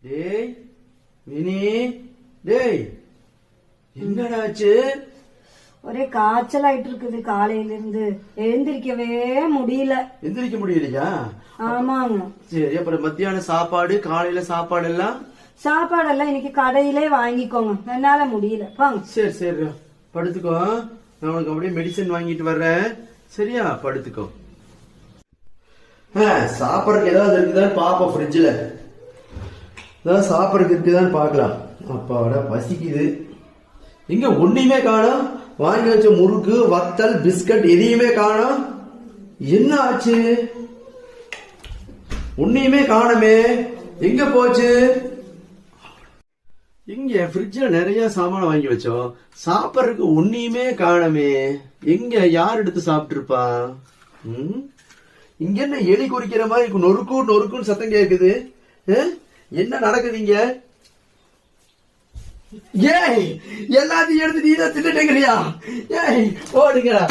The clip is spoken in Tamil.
டேய் மினி, டேய் என்னடாச்சு? ஒரே காய்ச்சல் ஆயிட்டு இருக்குது காலையில இருந்து. எழுந்திருக்கவே முடியல. எந்திரிக்க முடியலையா? ஆமாங்க. சரி, அப்புறம் மத்தியான சாப்பாடு, காலையில சாப்பாடு எல்லாம்? சாப்பாடெல்லாம் இன்னைக்கு கடையிலே வாங்கிக்கோங்க, என்னால முடியல. வாங்க. சரி சரி, படுத்துக்கோ. நான் உனக்கு அப்படியே மெடிசன் வாங்கிட்டு வர்றேன். சரியா? படுத்துக்கோ. சாப்பிடறதுக்கு ஏதாவது இருக்குதான்னு பாப்போம். ஃப்ரிட்ஜில் ஏதாவது சாப்பிடறதுக்கு இருக்குதான்னு பாக்கலாம். அப்பாவோட பசிக்குது. இங்க ஒண்ணுமே காணோம். வாங்கி வச்ச முறுக்கு, வத்தல், பிஸ்கட் எதையுமே காணோம். என்ன ஆச்சு? ஒண்ணுமே காணமே. எங்க போச்சு? இங்க ஃப்ரிட்ஜில் நிறைய சாமான வாங்கி வச்சோம். சாப்பிடறதுக்கு ஒன்னையுமே காணமே. எங்க யார் எடுத்து சாப்பிட்டு இருப்பா? இங்க என்ன எலி குறிக்கிற மாதிரி நொறுக்கு நொறுக்குன்னு சத்தம் கேக்குது. என்ன நடக்குது இங்க? ஏய், எல்லாத்தையும் எடுத்து நீதான் தின்னுட்டேங்கிறியா? ஏய், ஓடுங்கடா.